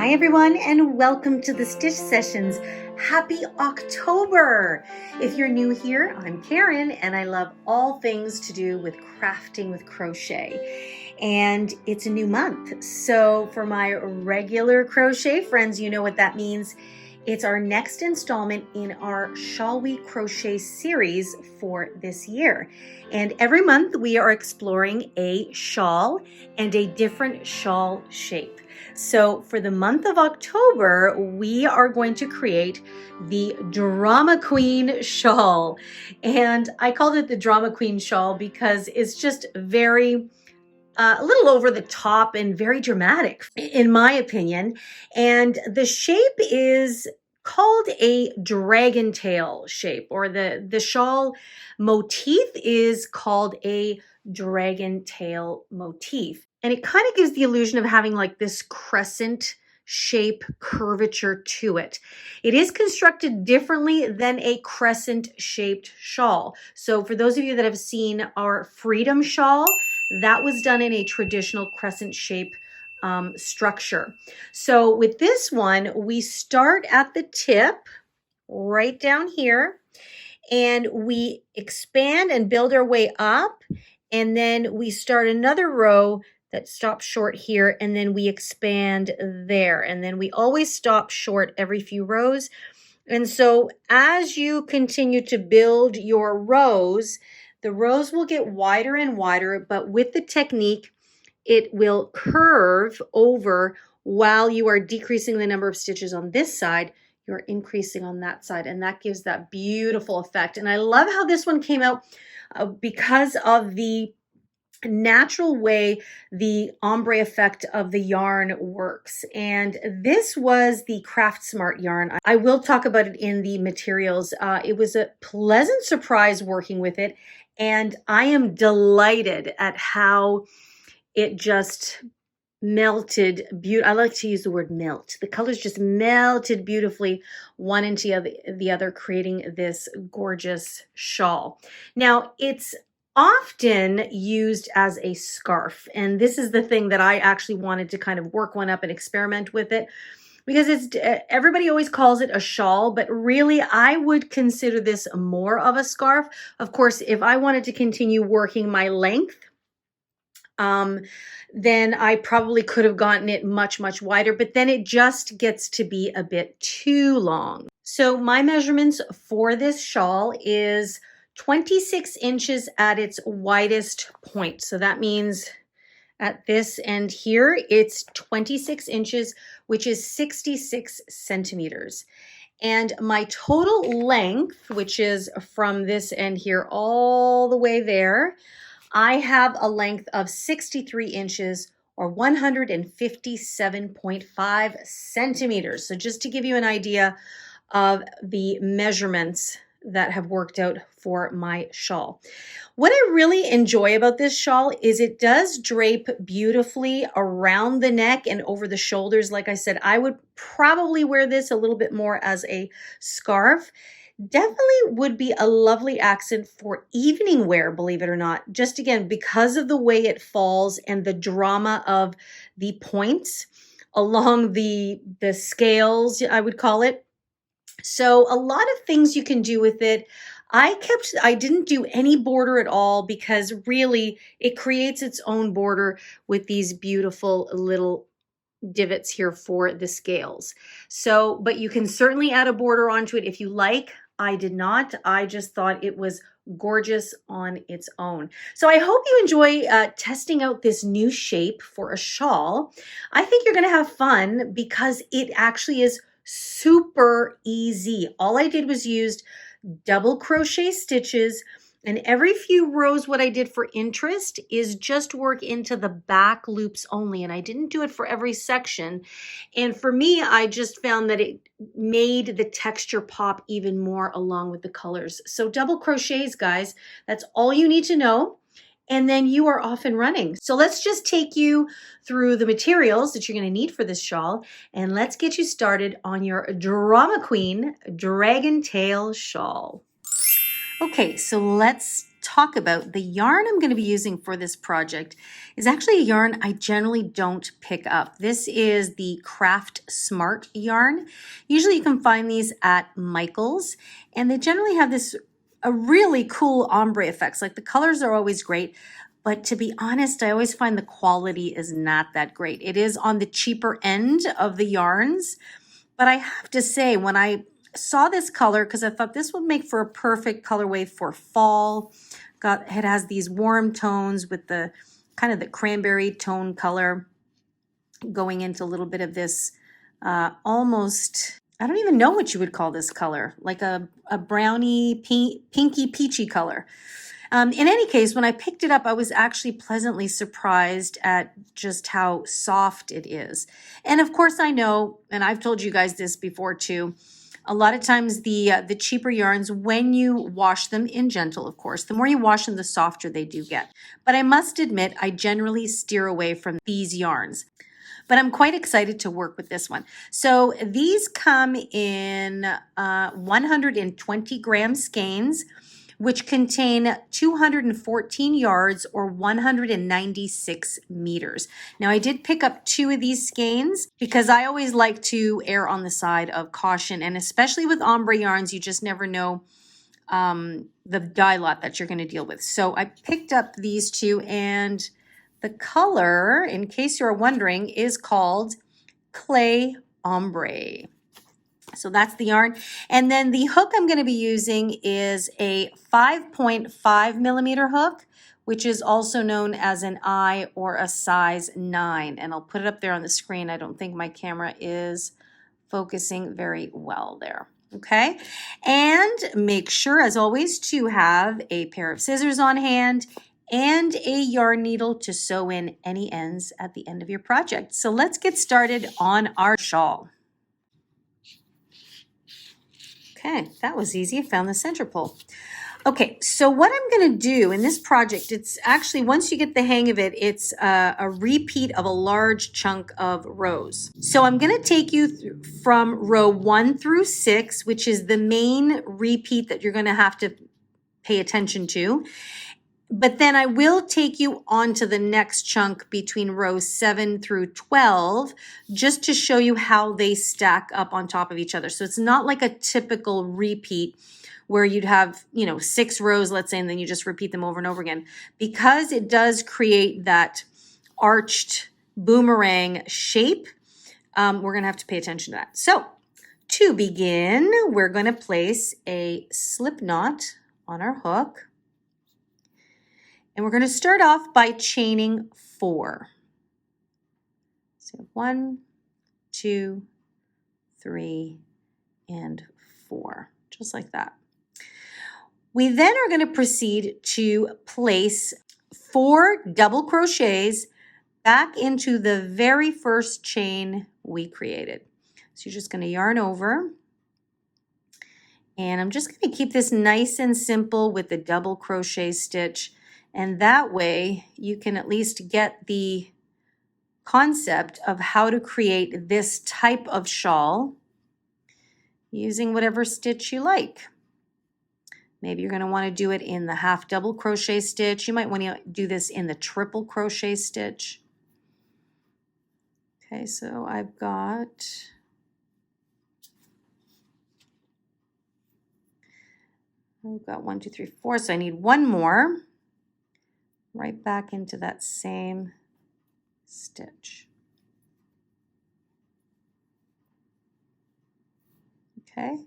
Hi everyone, and welcome to the Stitch Sessions. Happy October! If you're new here, I'm Karen and I love all things to do with crafting with crochet. And it's a new month. So for my regular crochet friends, you know what that means. It's our next installment in our Shall We Crochet series for this year. And every month we are exploring a shawl and a different shawl shape. So for the month of October, we are going to create the Drama Queen shawl. And I called it the Drama Queen shawl because it's just very a little over the top and very dramatic, in my opinion. And the shape is called a dragon tail shape, or the shawl motif is called a dragon tail motif. And it kind of gives the illusion of having like this crescent shape curvature to it. It is constructed differently than a crescent shaped shawl. So for those of you that have seen our Freedom shawl, that was done in a traditional crescent shape structure. So with this one, we start at the tip right down here and we expand and build our way up, and then we start another row that stops short here, and then we expand there, and then we always stop short every few rows. And so as you continue to build your rows, the rows will get wider and wider, but with the technique, it will curve over while you are decreasing the number of stitches on this side. You're increasing on that side, and that gives that beautiful effect. And I love how this one came out because of the natural way the ombre effect of the yarn works. And this was the Craft Smart yarn. I will talk about it in the materials. It was a pleasant surprise working with it, and I am delighted at how it just melted. I like to use the word melt. The colors just melted beautifully one into the other, creating this gorgeous shawl. Now, it's often used as a scarf, and this is the thing that I actually wanted to kind of work one up and experiment with it, because it's everybody always calls it a shawl, but really I would consider this more of a scarf. Of course, if I wanted to continue working my length, then I probably could have gotten it much wider, but then it just gets to be a bit too long. So my measurements for this shawl is 26 inches at its widest point. So that means at this end here, it's 26 inches, which is 66 centimeters. And my total length, which is from this end here all the way there, I have a length of 63 inches or 157.5 centimeters. So just to give you an idea of the measurements that have worked out for my shawl. What I really enjoy about this shawl is it does drape beautifully around the neck and over the shoulders. Like I said, I would probably wear this a little bit more as a scarf. Definitely would be a lovely accent for evening wear, believe it or not. Just again, because of the way it falls and the drama of the points along the scales, I would call it. So a lot of things you can do with it. I didn't do any border at all because really it creates its own border with these beautiful little divots here for the scales. So, but you can certainly add a border onto it if you like. I did not. I just thought it was gorgeous on its own. So I hope you enjoy testing out this new shape for a shawl. I think you're going to have fun because it actually is super easy. All I did was used double crochet stitches, and every few rows what I did for interest is just work into the back loops only, and I didn't do it for every section. And for me, I just found that it made the texture pop even more along with the colors. So double crochets, guys, that's all you need to know. And then you are off and running. So let's just take you through the materials that you're going to need for this shawl, and let's get you started on your Drama Queen Dragon Tail shawl. Okay, so let's talk about the yarn I'm going to be using for this project is actually a yarn I generally don't pick up. This is the Craft Smart yarn. Usually you can find these at Michael's, and they generally have this a really cool ombre effects. Like the colors are always great, but to be honest, I always find the quality is not that great. It is on the cheaper end of the yarns, but I have to say, when I saw this color, because I thought this would make for a perfect colorway for fall. It has these warm tones with the kind of the cranberry tone color going into a little bit of this almost, I don't even know what you would call this color, like a brownie, pinky, peachy color. In any case, when I picked it up, I was actually pleasantly surprised at just how soft it is. And of course, I know, and I've told you guys this before too, a lot of times the cheaper yarns, when you wash them in gentle, of course, the more you wash them, the softer they do get. But I must admit, I generally steer away from these yarns. But I'm quite excited to work with this one. So these come in 120 gram skeins, which contain 214 yards or 196 meters. Now I did pick up 2 of these skeins because I always like to err on the side of caution, and especially with ombre yarns, you just never know the dye lot that you're going to deal with. So I picked up these 2, and the color, in case you're wondering, is called Clay Ombre. So that's the yarn. And then the hook I'm going to be using is a 5.5 millimeter hook, which is also known as an I or a size 9. And I'll put it up there on the screen. I don't think my camera is focusing very well there. Okay. And make sure, as always, to have a pair of scissors on hand and a yarn needle to sew in any ends at the end of your project. So let's get started on our shawl. Okay, that was easy. I found the center pole. Okay, so what I'm going to do in this project, it's actually, once you get the hang of it, it's a repeat of a large chunk of rows. So I'm going to take you from row 1 through 6, which is the main repeat that you're going to have to pay attention to. But then I will take you on to the next chunk between rows 7 through 12, just to show you how they stack up on top of each other. So it's not like a typical repeat where you'd have, 6 rows, let's say, and then you just repeat them over and over again. Because it does create that arched boomerang shape, we're going to have to pay attention to that. So to begin, we're going to place a slip knot on our hook. And we're going to start off by chaining 4. So 1, 2, 3, and 4, just like that. We then are going to proceed to place 4 double crochets back into the very first chain we created. So you're just going to yarn over. And I'm just going to keep this nice and simple with the double crochet stitch. And that way you can at least get the concept of how to create this type of shawl using whatever stitch you like. Maybe you're going to want to do it in the half double crochet stitch. You might want to do this in the triple crochet stitch. Okay, so I've got I've got 1, 2, 3, 4, so I need one more. Right back into that same stitch. Okay,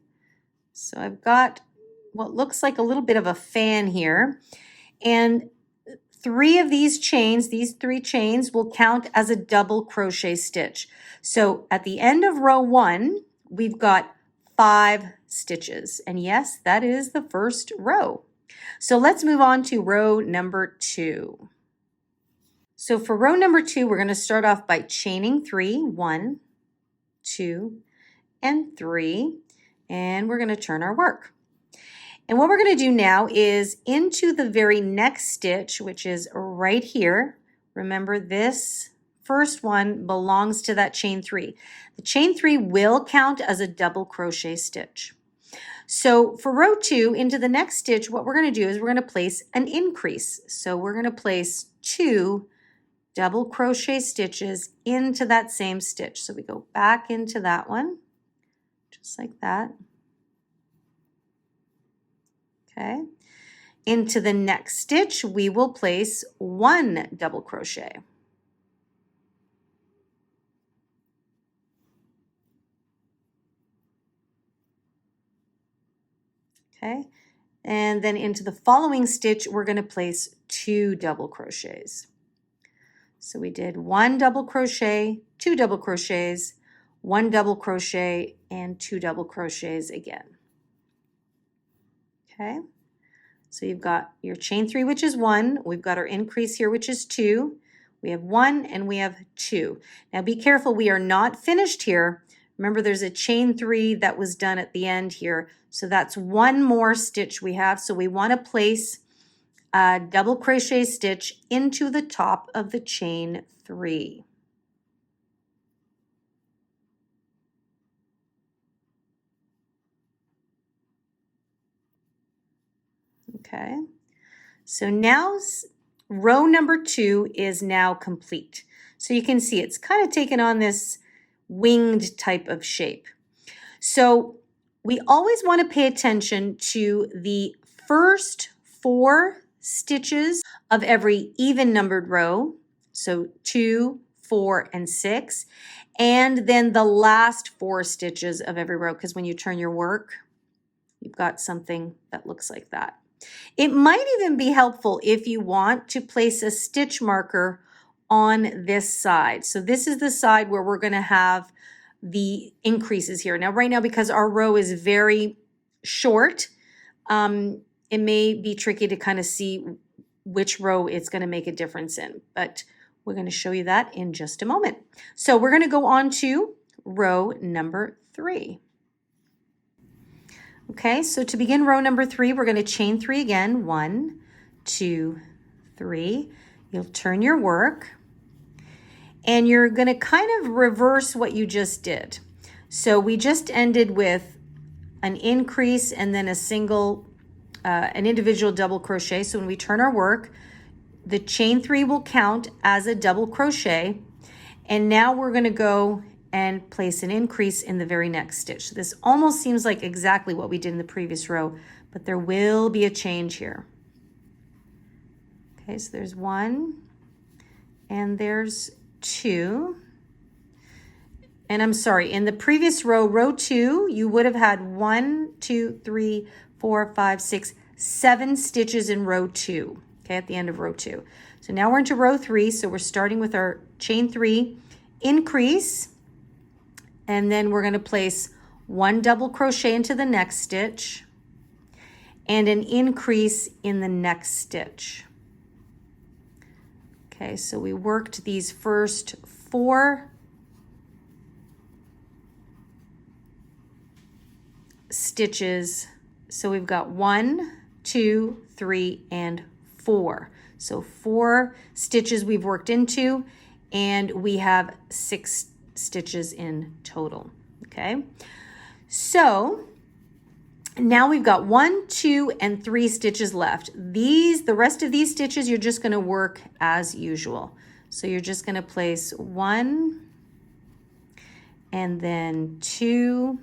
so I've got what looks like a little bit of a fan here, and 3 of these chains, these 3 chains, will count as a double crochet stitch. So at the end of row 1, we've got 5 stitches, and yes, that is the first row. So let's move on to row number 2. So for row number 2, we're going to start off by chaining 3, 1, 2, and 3, and we're going to turn our work. And what we're going to do now is into the very next stitch, which is right here. Remember, this first one belongs to that chain 3. The chain 3 will count as a double crochet stitch. So for row 2, into the next stitch, what we're going to do is we're going to place an increase. So we're going to place 2 double crochet stitches into that same stitch. So we go back into that one, just like that. Okay. Into the next stitch, we will place 1 double crochet. Okay. And then into the following stitch, we're going to place 2 double crochets. So we did 1 double crochet, 2 double crochets, 1 double crochet, and 2 double crochets again. Okay. So you've got your chain 3, which is 1. We've got our increase here, which is 2. We have 1 and we have 2. Now be careful, we are not finished here. Remember, there's a chain 3 that was done at the end here. So that's 1 more stitch we have. So we want to place a double crochet stitch into the top of the chain 3. Okay. So now row number 2 is now complete. So you can see it's kind of taken on this winged type of shape. So we always want to pay attention to the first 4 stitches of every even numbered row. So 2, 4, and 6. And then the last 4 stitches of every row, because when you turn your work, you've got something that looks like that. It might even be helpful if you want to place a stitch marker on this side. So this is the side where we're going to have the increases here. Now, right now, because our row is very short, it may be tricky to kind of see which row it's going to make a difference in, but we're going to show you that in just a moment. So we're going to go on to row number 3. Okay, so to begin row number 3, we're going to chain 3 again. 1, 2, 3. You'll turn your work, and you're going to kind of reverse what you just did. So we just ended with an increase and then a single, an individual double crochet. So when we turn our work, the chain 3 will count as a double crochet, and now we're going to go and place an increase in the very next stitch. So this almost seems like exactly what we did in the previous row, but there will be a change here. Okay, so there's 1 and there's 2. And I'm sorry, in the previous row, row 2, you would have had 1, 2, 3, 4, 5, 6, 7 stitches in row 2, okay, at the end of row 2. So now we're into row 3, so we're starting with our chain 3, increase, and then we're going to place 1 double crochet into the next stitch and an increase in the next stitch. Okay, so we worked these first 4 stitches. So we've got 1, 2, 3, and 4. So 4 stitches we've worked into, and we have 6 stitches in total. Okay, so now we've got 1, 2, and 3 stitches left. The rest of these stitches, you're just going to work as usual. So you're just going to place 1 and then 2,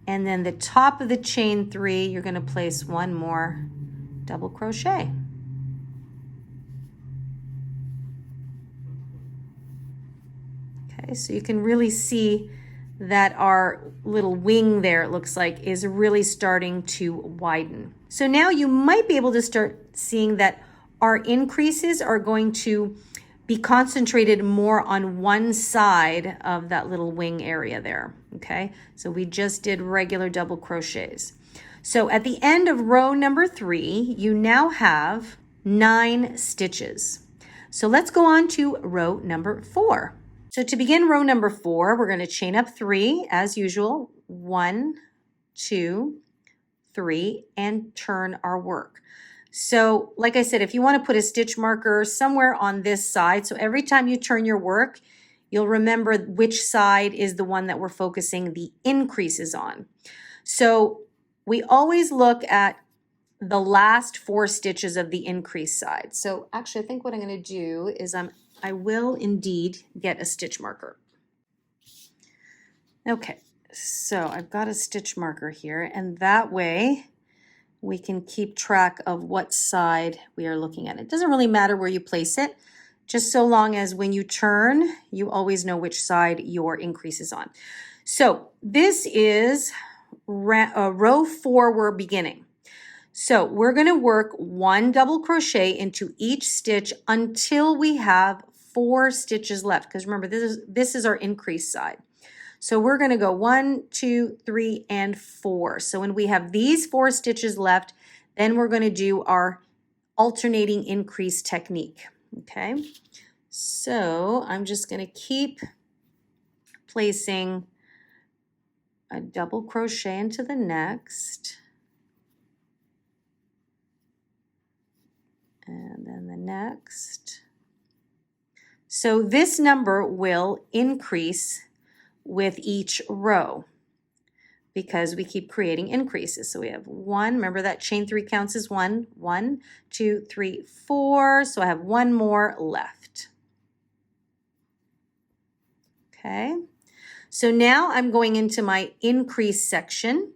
and then the top of the chain 3, you're going to place 1 more double crochet. Okay, so you can really see that our little wing there, it looks like, is really starting to widen. So now you might be able to start seeing that our increases are going to be concentrated more on one side of that little wing area there. Okay, so we just did regular double crochets. So at the end of row number 3, you now have 9 stitches. So let's go on to row number 4. So to begin row number 4, we're going to chain up 3 as usual. 1, 2, 3, and turn our work. So like I said, if you want to put a stitch marker somewhere on this side, so every time you turn your work, you'll remember which side is the one that we're focusing the increases on. So we always look at the last 4 stitches of the increase side. So actually, I think what I'm going to do is I will indeed get a stitch marker. Okay, so I've got a stitch marker here, and that way we can keep track of what side we are looking at. It doesn't really matter where you place it, just so long as when you turn, you always know which side your increase is on. So this is row 4 we're beginning. So we're going to work 1 double crochet into each stitch until we have 4 stitches left, because remember this is our increase side. So we're going to go 1, 2, 3, and 4. So when we have these 4 stitches left, then we're going to do our alternating increase technique. Okay, so I'm just going to keep placing a double crochet into the next, and then the next. So this number will increase with each row because we keep creating increases. So we have 1, remember that chain 3 counts as 1, 1, 2, 3, 4. So I have 1 more left. Okay, so now I'm going into my increase section.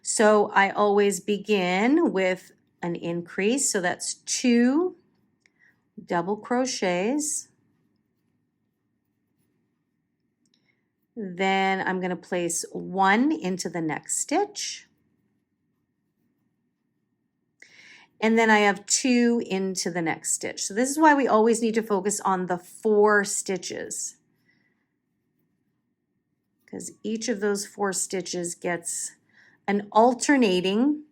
So I always begin with an increase. So that's 2 double crochets. Then I'm going to place 1 into the next stitch. And then I have 2 into the next stitch. So this is why we always need to focus on the 4 stitches, because each of those 4 stitches gets an alternating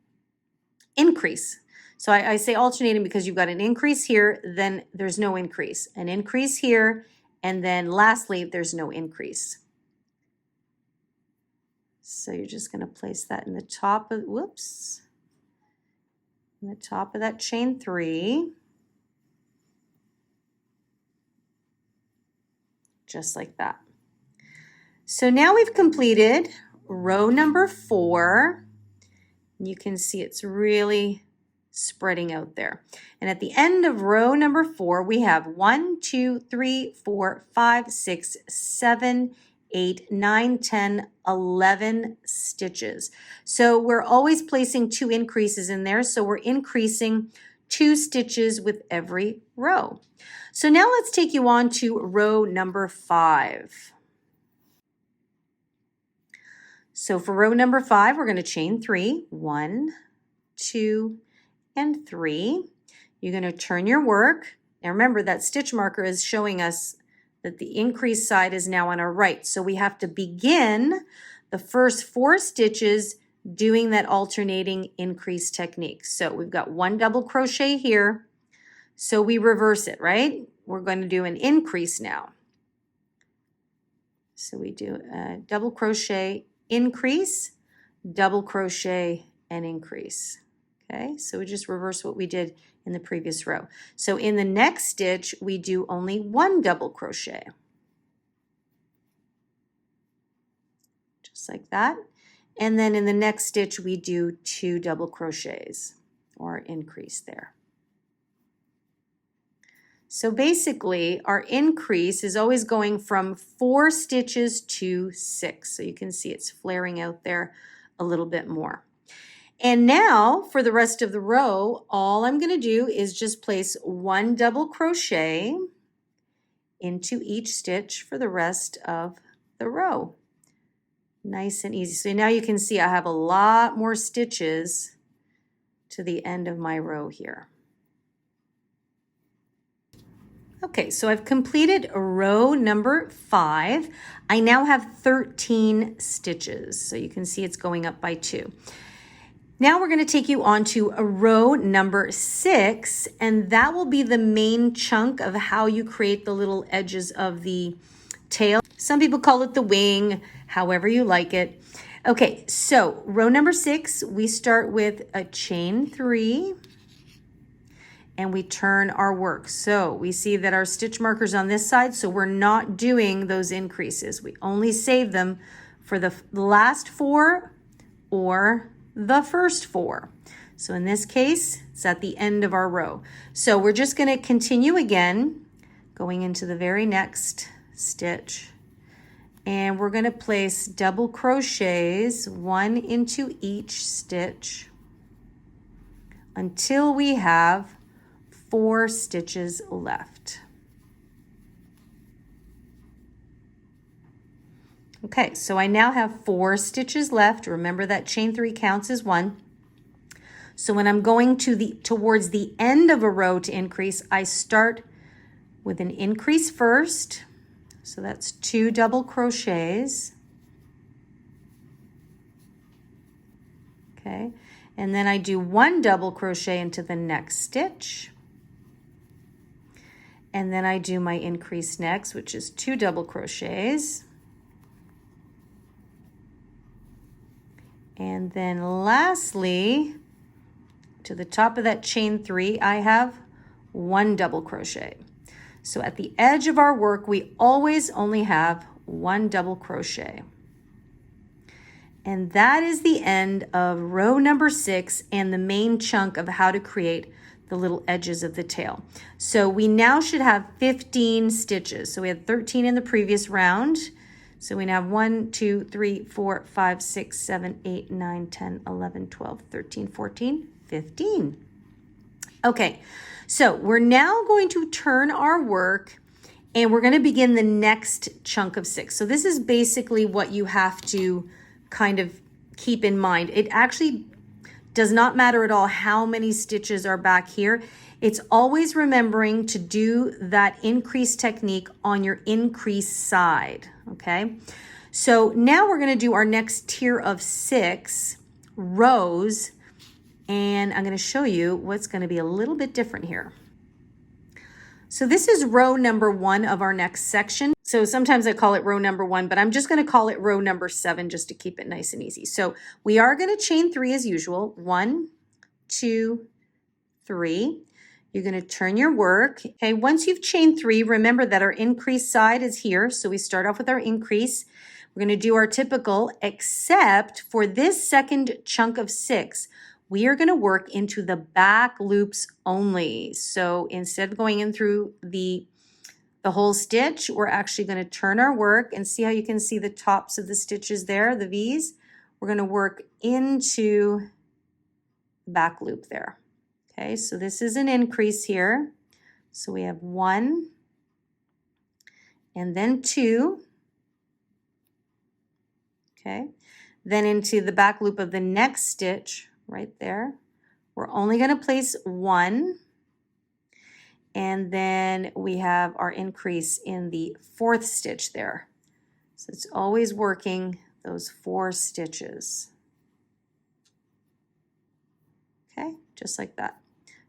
increase. So I say alternating because you've got an increase here, then there's no increase, an increase here, and then lastly, there's no increase. So you're just going to place that in the top of, whoops, in the top of that chain 3, just like that. So now we've completed row number 4. You can see it's really spreading out there. And at the end of row number 4, we have 1, 2, 3, 4, 5, 6, 7, 8, 9, 10, 11 stitches. So we're always placing 2 increases in there. So we're increasing 2 stitches with every row. So now let's take you on to row number 5. So for row number 5, we're going to chain 3, 1, 2, and 3. You're going to turn your work. Now remember that stitch marker is showing us that the increase side is now on our right. So we have to begin the first 4 stitches doing that alternating increase technique. So we've got 1 double crochet here. So we reverse it, right? We're going to do an increase now. So we do a double crochet, increase, double crochet, and increase. Okay, so we just reverse what we did in the previous row. So in the next stitch, we do only 1 double crochet. Just like that. And then in the next stitch, we do 2 double crochets or increase there. So basically, our increase is always going from 4 stitches to 6. So you can see it's flaring out there a little bit more. And now for the rest of the row, all I'm going to do is just place 1 double crochet into each stitch for the rest of the row. Nice and easy. So now you can see I have a lot more stitches to the end of my row here. Okay, so I've completed row number 5. I now have 13 stitches. So you can see it's going up by 2. Now we're going to take you on to row number 6, and that will be the main chunk of how you create the little edges of the tail. Some people call it the wing, however you like it. Okay, so row number 6, we start with a chain 3, and we turn our work. So we see that our stitch marker's on this side, so we're not doing those increases. We only save them for the last 4 or the first 4. So in this case, it's at the end of our row. So we're just going to continue again, going into the very next stitch. And we're going to place double crochets, 1 into each stitch, until we have 4 stitches left. Okay, so I now have 4 stitches left. Remember that chain 3 counts as 1. So when I'm going towards the end of a row to increase, I start with an increase first. So that's 2 double crochets. Okay, and then I do 1 double crochet into the next stitch. And then I do my increase next, which is 2 double crochets. And then lastly, to the top of that chain 3, I have 1 double crochet. So at the edge of our work, we always only have 1 double crochet. And that is the end of row number 6 and the main chunk of how to create the little edges of the tail. So we now should have 15 stitches. So we had 13 in the previous round. So we now have 1, 2, 3, 4, 5, 6, 7, 8, 9, 10, 11, 12, 13, 14, 15. Okay, so we're now going to turn our work and we're going to begin the next chunk of 6. So this is basically what you have to kind of keep in mind. It actually does not matter at all how many stitches are back here. It's always remembering to do that increase technique on your increase side, okay? So now we're going to do our next tier of 6 rows, and I'm going to show you what's going to be a little bit different here. So this is row number 1 of our next section. So sometimes I call it row number 1, but I'm just going to call it row number 7 just to keep it nice and easy. So we are going to chain 3 as usual. 1, 2, 3. You're going to turn your work. Okay, once you've chained 3, remember that our increase side is here. So we start off with our increase. We're going to do our typical, except for this second chunk of 6, we are going to work into the back loops only. So instead of going in through the whole stitch, we're actually going to turn our work and see how you can see the tops of the stitches there, the V's. We're going to work into the back loop there. Okay, so this is an increase here. So we have 1 and then 2. Okay, then into the back loop of the next stitch right there. We're only going to place 1. And then we have our increase in the 4th stitch there. So it's always working those 4 stitches. Okay, just like that.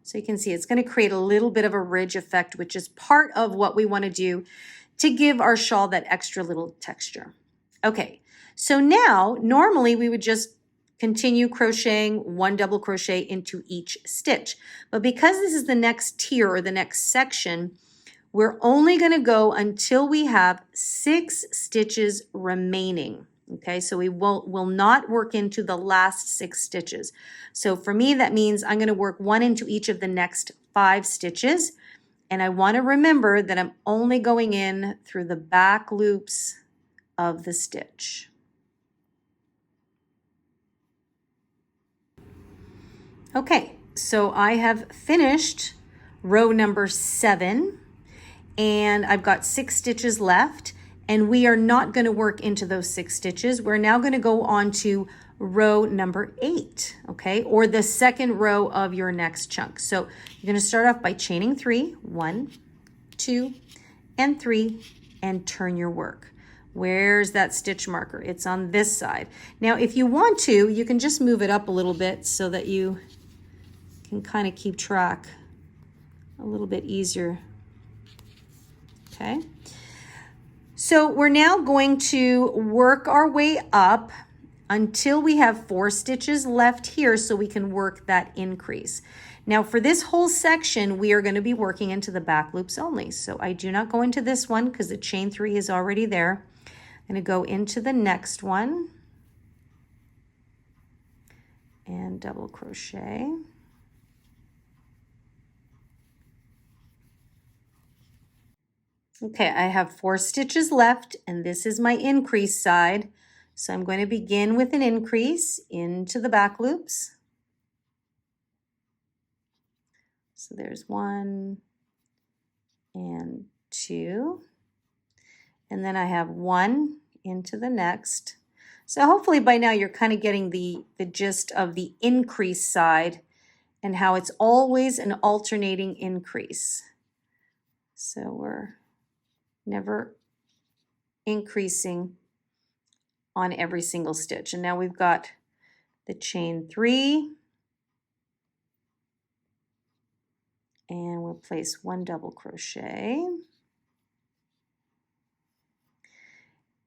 So you can see it's going to create a little bit of a ridge effect, which is part of what we want to do to give our shawl that extra little texture. Okay, so now normally we would just continue crocheting 1 double crochet into each stitch. But because this is the next tier or the next section, we're only going to go until we have 6 stitches remaining. Okay, so we will not work into the last 6 stitches. So for me, that means I'm going to work 1 into each of the next 5 stitches. And I want to remember that I'm only going in through the back loops of the stitch. Okay, so I have finished row number 7 and I've got 6 stitches left, and we are not going to work into those 6 stitches. We're now going to go on to row number 8, okay, or the second row of your next chunk. So you're going to start off by chaining 3, 1, 2, and 3, and turn your work. Where's that stitch marker? It's on this side. Now, if you want to, you can just move it up a little bit so that you can kind of keep track a little bit easier. Okay. So we're now going to work our way up until we have 4 stitches left here so we can work that increase. Now for this whole section, we are going to be working into the back loops only. So I do not go into this one because the chain 3 is already there. I'm going to go into the next one and double crochet. Okay, I have 4 stitches left, and this is my increase side. So I'm going to begin with an increase into the back loops. So there's 1 and 2. And then I have 1 into the next. So hopefully by now you're kind of getting the gist of the increase side and how it's always an alternating increase. So we're never increasing on every single stitch. And now we've got the chain 3, and we'll place 1 double crochet,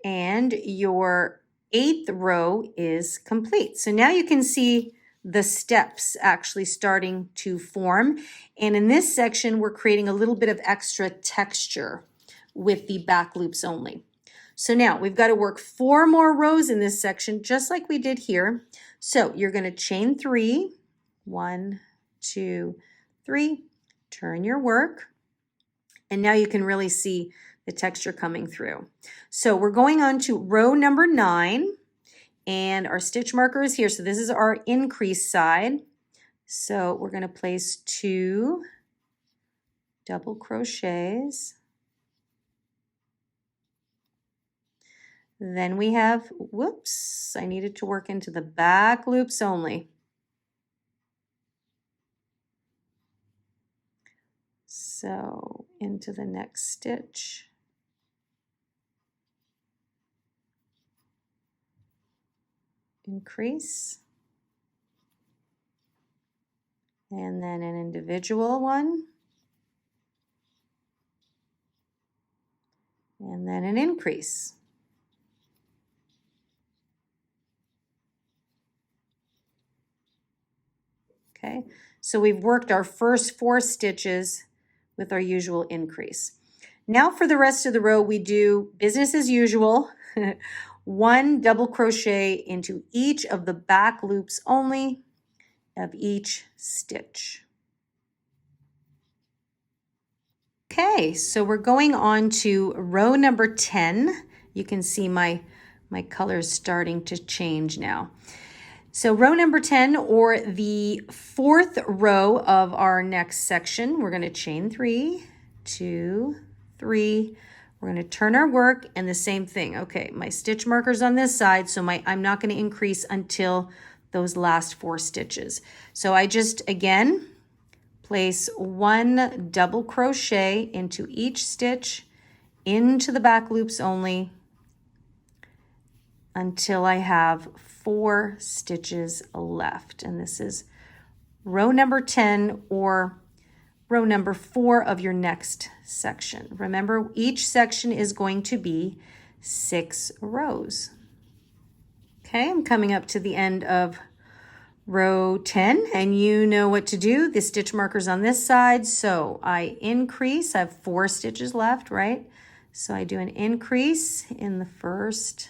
and your 8th row is complete. So now you can see the steps actually starting to form. And in this section, we're creating a little bit of extra texture with the back loops only. So now we've got to work 4 more rows in this section, just like we did here. So you're going to chain 3, 1, 2, 3, turn your work, and now you can really see the texture coming through. So we're going on to row number 9, and our stitch marker is here. So this is our increase side. So we're going to place 2 double crochets. Then we have, whoops, I needed to work into the back loops only. So into the next stitch. Increase. And then an individual one. And then an increase. Okay, so we've worked our first 4 stitches with our usual increase. Now for the rest of the row, we do business as usual. 1 double crochet into each of the back loops only of each stitch. Okay, so we're going on to row number 10. You can see my colors starting to change now. So row number 10, or the 4th row of our next section, we're going to chain 3, 2, 3. We're going to turn our work, and the same thing. Okay, my stitch marker's on this side, so I'm not going to increase until those last 4 stitches. So I just, again, place 1 double crochet into each stitch, into the back loops only, until I have 4 stitches left. And this is row number 10, or row number 4 of your next section. Remember, each section is going to be 6 rows. Okay, I'm coming up to the end of row 10, and you know what to do. The stitch marker's on this side, so I increase. I have 4 stitches left, right? So I do an increase in the first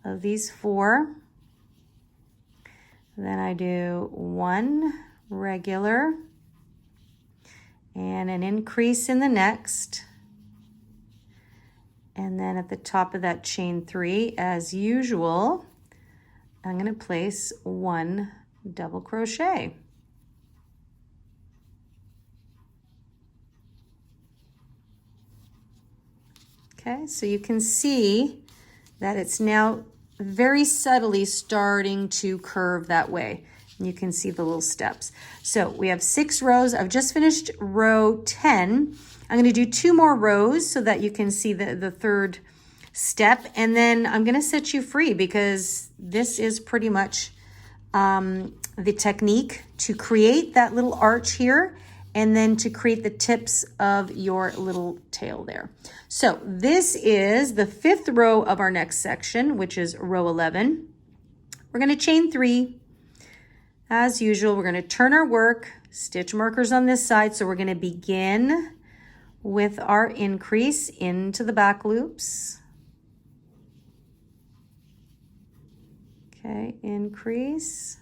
of these 4. Then I do 1 regular and an increase in the next. And then at the top of that chain 3, as usual, I'm going to place 1 double crochet. Okay, so you can see that it's now very subtly starting to curve that way. And you can see the little steps. So we have 6 rows. I've just finished row 10. I'm going to do 2 more rows so that you can see the 3rd step. And then I'm going to set you free, because this is pretty much the technique to create that little arch here, and then to create the tips of your little tail there. So this is the 5th row of our next section, which is row 11. We're going to chain 3, As usual, we're going to turn our work, stitch markers on this side. So we're going to begin with our increase into the back loops. Okay, increase.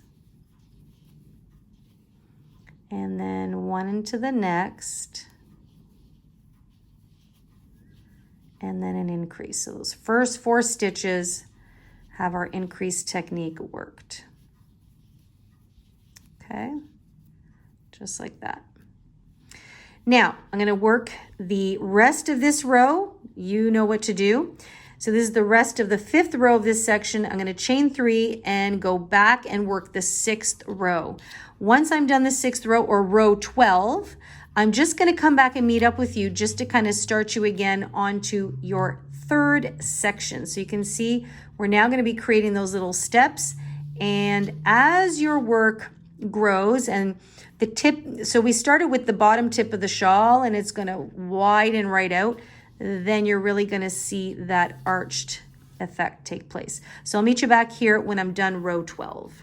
And then one into the next. And then an increase. So those first 4 stitches have our increase technique worked. Okay, just like that. Now, I'm going to work the rest of this row. You know what to do. So this is the rest of the 5th row of this section. I'm going to chain 3 and go back and work the 6th row. Once I'm done the 6th row, or row 12, I'm just going to come back and meet up with you just to kind of start you again onto your 3rd section. So you can see we're now going to be creating those little steps. And as your work grows and the tip, so we started with the bottom tip of the shawl and it's going to widen right out, then you're really going to see that arched effect take place. So I'll meet you back here when I'm done row 12.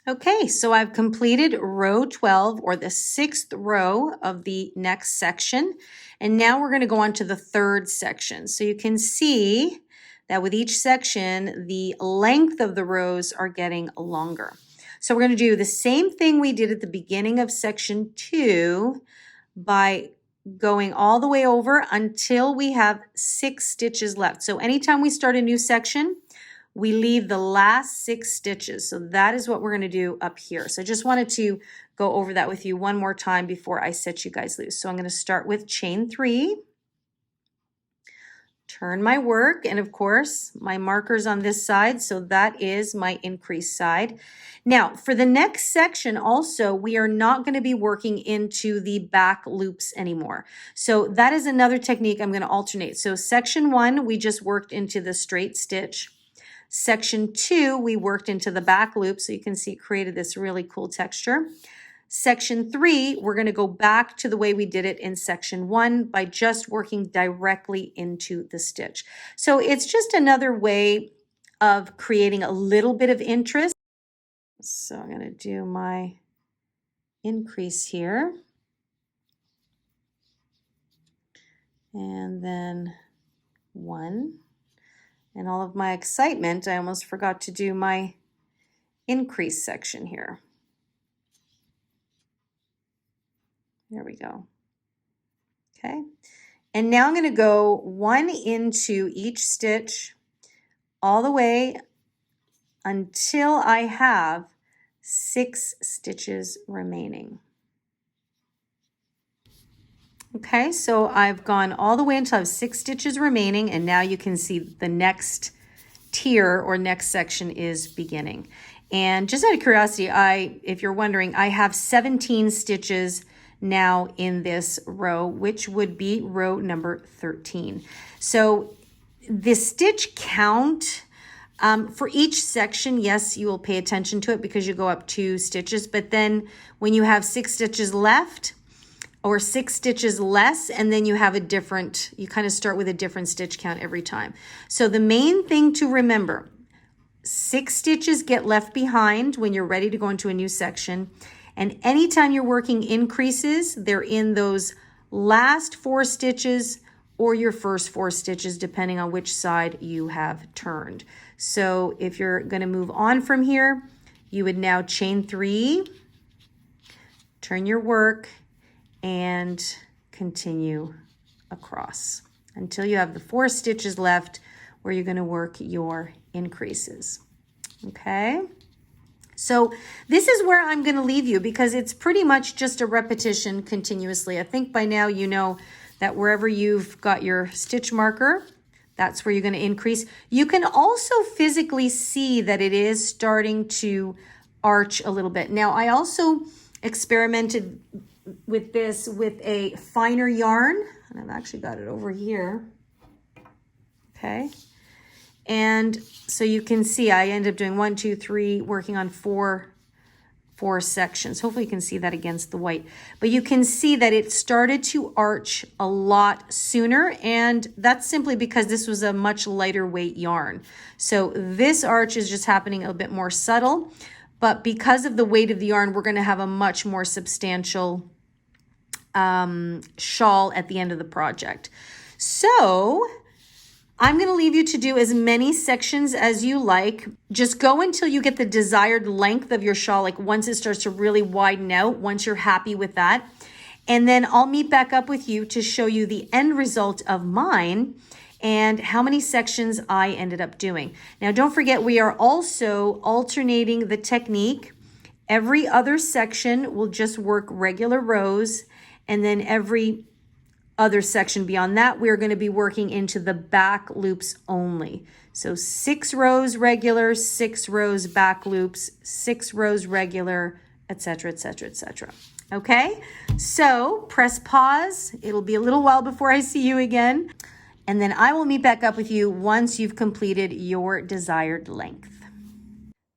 Okay, so I've completed row 12, or the 6th row of the next section, and now we're going to go on to the 3rd section. So you can see that with each section, the length of the rows are getting longer. So we're going to do the same thing we did at the beginning of section 2 by going all the way over until we have 6 stitches left. So anytime we start a new section, we leave the last 6 stitches. So that is what we're going to do up here. So I just wanted to go over that with you one more time before I set you guys loose. So I'm going to start with chain 3. Turn my work, and of course my markers on this side, so that is my increase side. Now for the next section also, we are not going to be working into the back loops anymore. So that is another technique I'm going to alternate. So section 1, we just worked into the straight stitch. Section 2, we worked into the back loop, so you can see it created this really cool texture. Section 3, we're going to go back to the way we did it in section 1 by just working directly into the stitch. So it's just another way of creating a little bit of interest. So I'm going to do my increase here. And then 1. And all of my excitement, I almost forgot to do my increase section here. There we go. Okay. And now I'm going to go 1 into each stitch all the way until I have 6 stitches remaining. Okay, so I've gone all the way until I have 6 stitches remaining, and now you can see the next tier or next section is beginning. And just out of curiosity, if you're wondering, I have 17 stitches now in this row, which would be row number 13. So the stitch count for each section, yes, you will pay attention to it because you go up 2 stitches, but then when you have 6 stitches left or 6 stitches less, and then you have you kind of start with a different stitch count every time. So the main thing to remember, 6 stitches get left behind when you're ready to go into a new section. And anytime you're working increases, they're in those last 4 stitches or your first 4 stitches, depending on which side you have turned. So if you're going to move on from here, you would now chain 3, turn your work, and continue across until you have the 4 stitches left where you're going to work your increases. Okay? So this is where I'm going to leave you because it's pretty much just a repetition continuously. I think by now you know that wherever you've got your stitch marker, that's where you're going to increase. You can also physically see that it is starting to arch a little bit. Now, I also experimented with this with a finer yarn, and I've actually got it over here. Okay. And so you can see I end up doing 1, 2, 3, working on four 4 sections. Hopefully you can see that against the white, but you can see that it started to arch a lot sooner, and that's simply because this was a much lighter weight yarn. So this arch is just happening a bit more subtle, but because of the weight of the yarn, we're going to have a much more substantial shawl at the end of the project. So I'm going to leave you to do as many sections as you like. Just go until you get the desired length of your shawl, like once it starts to really widen out, once you're happy with that. And then I'll meet back up with you to show you the end result of mine and how many sections I ended up doing. Now, don't forget, we are also alternating the technique. Every other section will just work regular rows, and then every other section beyond that, we're going to be working into the back loops only. So 6 rows regular, 6 rows back loops, 6 rows regular, etc., etc., etc. Okay, so press pause. It'll be a little while before I see you again, and then I will meet back up with you once you've completed your desired length.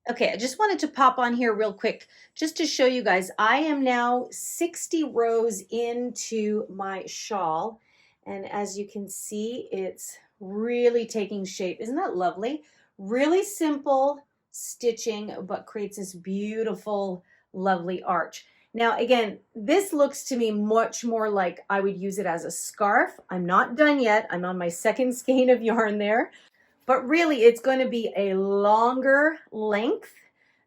Okay, I just wanted to pop on here real quick just to show you guys. I am now 60 rows into my shawl, and as you can see, it's really taking shape. Isn't that lovely? Really simple stitching, but creates this beautiful, lovely arch. Now, again, this looks to me much more like I would use it as a scarf. I'm not done yet. I'm on my second skein of yarn there. But really, it's going to be a longer length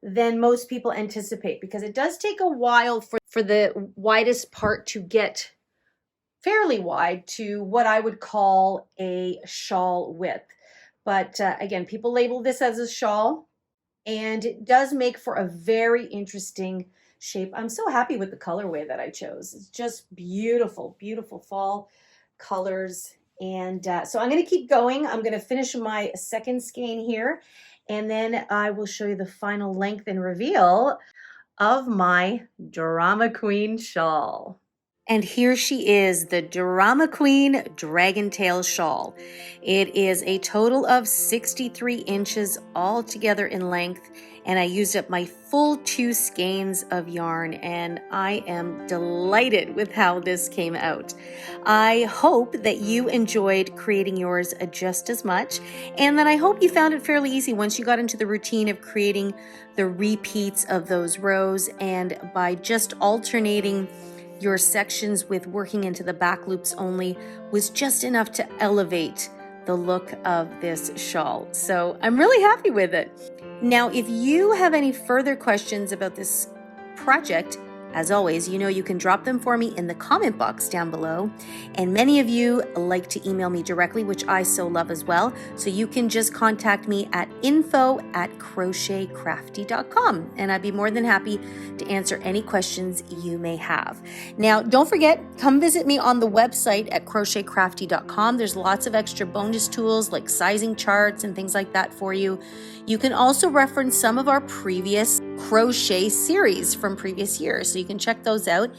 than most people anticipate, because it does take a while for the widest part to get fairly wide to what I would call a shawl width. But again, people label this as a shawl, and it does make for a very interesting shape. I'm so happy with the colorway that I chose. It's just beautiful, beautiful fall colors. And so I'm going to keep going. I'm going to finish my second skein here, and then I will show you the final length and reveal of my Drama Queen shawl. And here she is, the Drama Queen Dragon Tail Shawl. It is a total of 63 inches all together in length, and I used up my full 2 skeins of yarn, and I am delighted with how this came out. I hope that you enjoyed creating yours just as much, and that I hope you found it fairly easy once you got into the routine of creating the repeats of those rows, and by just alternating your sections with working into the back loops only was just enough to elevate the look of this shawl. So I'm really happy with it. Now, if you have any further questions about this project, as always, you know you can drop them for me in the comment box down below. And many of you like to email me directly, which I so love as well. So you can just contact me at info@crochetcrafty.com, and I'd be more than happy to answer any questions you may have. Now, don't forget, come visit me on the website at crochetcrafty.com. There's lots of extra bonus tools like sizing charts and things like that for you. You can also reference some of our previous crochet series from previous years, so you can check those out.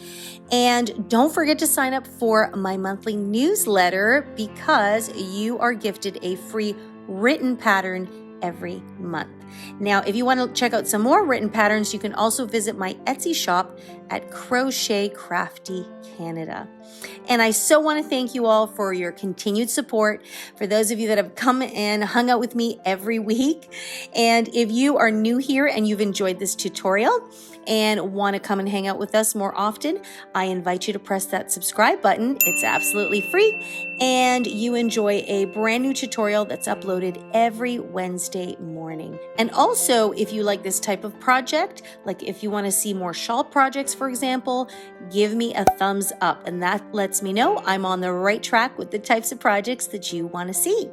And don't forget to sign up for my monthly newsletter, because you are gifted a free written pattern every month. Now, if you want to check out some more written patterns, you can also visit my Etsy shop at Crochet Crafty Canada. And I so want to thank you all for your continued support, for those of you that have come and hung out with me every week. And if you are new here and you've enjoyed this tutorial and want to come and hang out with us more often, I invite you to press that subscribe button. It's absolutely free, and you enjoy a brand new tutorial that's uploaded every Wednesday morning. And also, if you like this type of project, like if you want to see more shawl projects, for example, give me a thumbs up, and that lets me know I'm on the right track with the types of projects that you want to see.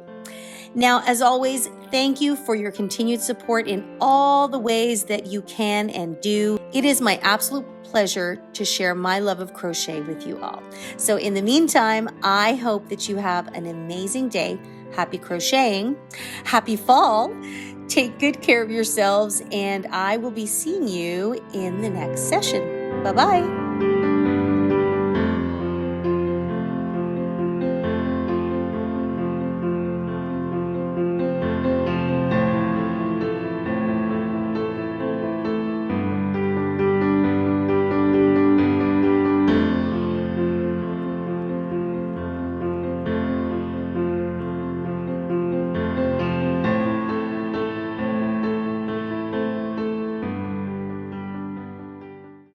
Now, as always, thank you for your continued support in all the ways that you can and do. It is my absolute pleasure to share my love of crochet with you all. So in the meantime, I hope that you have an amazing day. Happy crocheting, happy fall, take good care of yourselves, and I will be seeing you in the next session. Bye-bye.